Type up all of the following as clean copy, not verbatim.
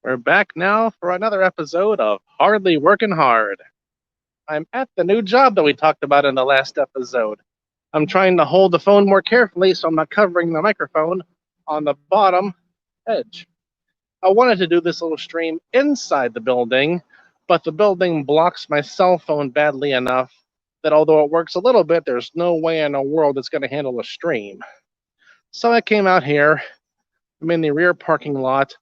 We're back now for another episode of Hardly Working Hard. I'm at the new job that we talked about in the last episode. I'm trying to hold the phone more carefully so I'm not covering the microphone on the bottom edge. I wanted to do this little stream inside the building, but the building blocks my cell phone badly enough that although it works a little bit, there's no way in the world it's going to handle a stream. So I came out here. I'm in the rear parking lot,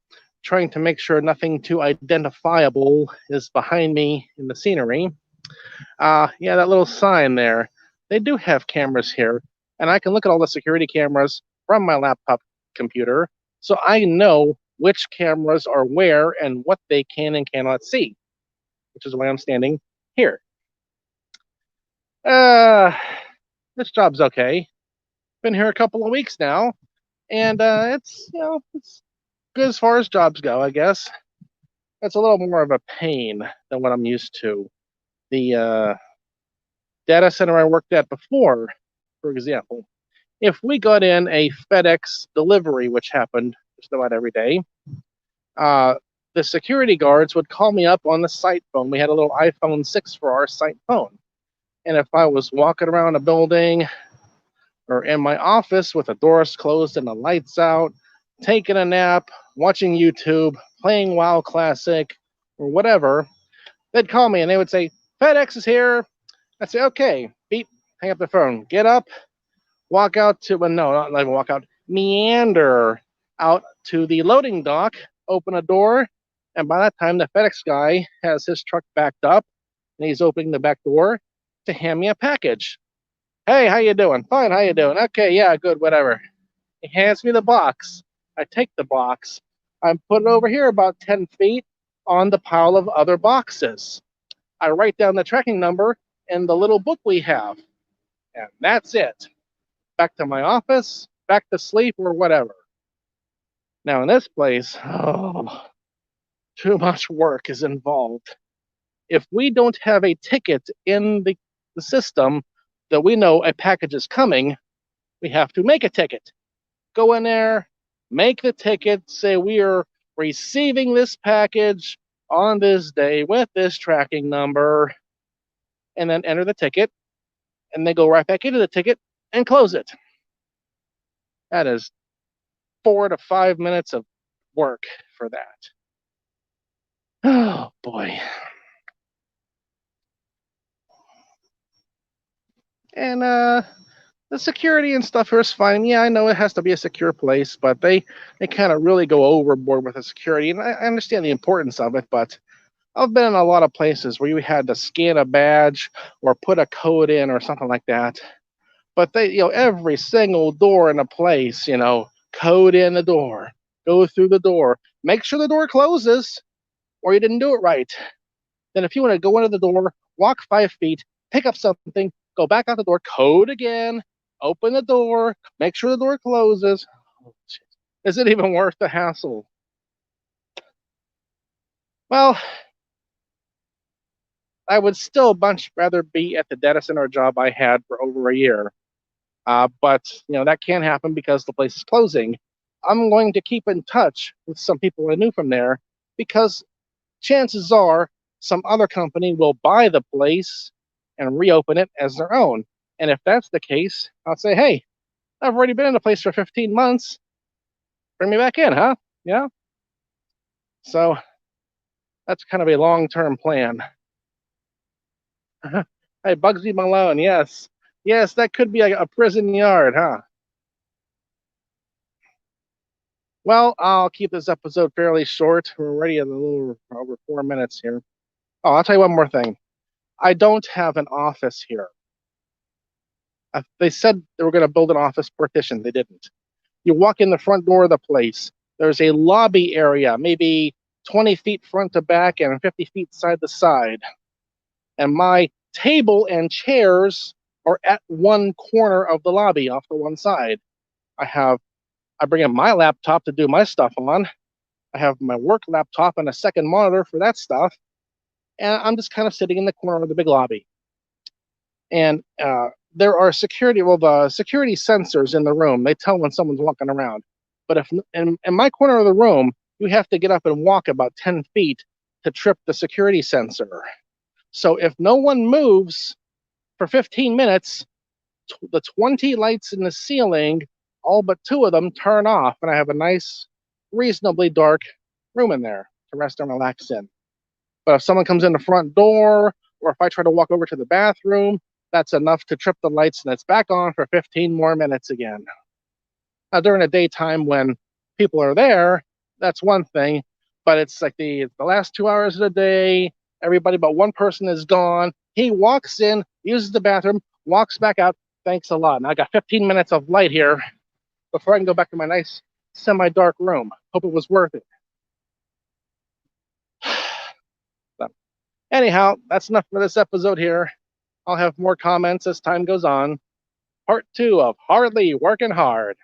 trying to make sure nothing too identifiable is behind me in the scenery. Yeah, that little sign there. They do have cameras here, and I can look at all the security cameras from my laptop computer, so I know which cameras are where and what they can and cannot see, which is why I'm standing here. Uh, this job's okay. Been here a couple of weeks now, and it's good as far as jobs go, I guess. It's a little more of a pain than what I'm used to. The data center I worked at before, for example, if we got in a FedEx delivery, which happened just about every day, uh, the security guards would call me up on the site phone. We had a little iPhone 6 for our site phone. And if I was walking around a building or in my office with the doors closed and the lights out, taking a nap, watching YouTube, playing WoW Classic, or whatever, they'd call me and they would say, FedEx is here. I'd say, okay, beep, hang up the phone, get up, walk out to, well, no, not even walk out, meander out to the loading dock, open a door, and by that time, the FedEx guy has his truck backed up, and he's opening the back door to hand me a package. Hey, how you doing? Fine, how you doing? Okay, yeah, good, whatever. He hands me the box. I take the box. I put it over here about 10 feet on the pile of other boxes. I write down the tracking number in the little book we have. And that's it. Back to my office, back to sleep, or whatever. Now, in this place, too much work is involved. If we don't have a ticket in the system that we know a package is coming, we have to make a ticket. Go in there, make the ticket, say we are receiving this package on this day with this tracking number, and then enter the ticket, and then go right back into the ticket and close it. That is 4 to 5 minutes of work for that. Oh boy. And the security and stuff here is fine. Yeah, I know it has to be a secure place, but they kind of really go overboard with the security, and I understand the importance of it, but I've been in a lot of places where you had to scan a badge or put a code in or something like that. But they, every single door in a place, code in the door, go through the door, make sure the door closes, or you didn't do it right. Then if you want to go into the door, walk 5 feet, pick up something, go back out the door, code again, open the door, make sure the door closes. Is it even worth the hassle? Well, I would still much rather be at the data center job I had for over a year. But that can't happen because the place is closing. I'm going to keep in touch with some people I knew from there because chances are some other company will buy the place and reopen it as their own. And if that's the case, I'll say, hey, I've already been in the place for 15 months. Bring me back in, huh? Yeah. So that's kind of a long-term plan. Hey, Bugsy Malone, yes. Yes, that could be a prison yard, huh? Well, I'll keep this episode fairly short. We're already at a little over 4 minutes here. Oh, I'll tell you one more thing. I don't have an office here. They said they were going to build an office partition. They didn't. You walk in the front door of the place. There's a lobby area, maybe 20 feet front to back and 50 feet side to side. And my table and chairs are at one corner of the lobby off to one side. I bring in my laptop to do my stuff on. I have my work laptop and a second monitor for that stuff. And I'm just kind of sitting in the corner of the big lobby. And there are the security sensors in the room. They tell when someone's walking around. But if in my corner of the room, you have to get up and walk about 10 feet to trip the security sensor. So if no one moves for 15 minutes, the 20 lights in the ceiling, all but 2 of them turn off, and I have a nice, reasonably dark room in there to rest and relax in. But if someone comes in the front door, or if I try to walk over to the bathroom, that's enough to trip the lights and it's back on for 15 more minutes again. Now, during the daytime when people are there, that's one thing, but it's like the last 2 hours of the day, everybody but one person is gone. He walks in, uses the bathroom, walks back out. Thanks a lot. Now I got 15 minutes of light here before I can go back to my nice semi-dark room. Hope it was worth it. So, anyhow, that's enough for this episode here. I'll have more comments as time goes on. Part 2 of Hardly Working Hard.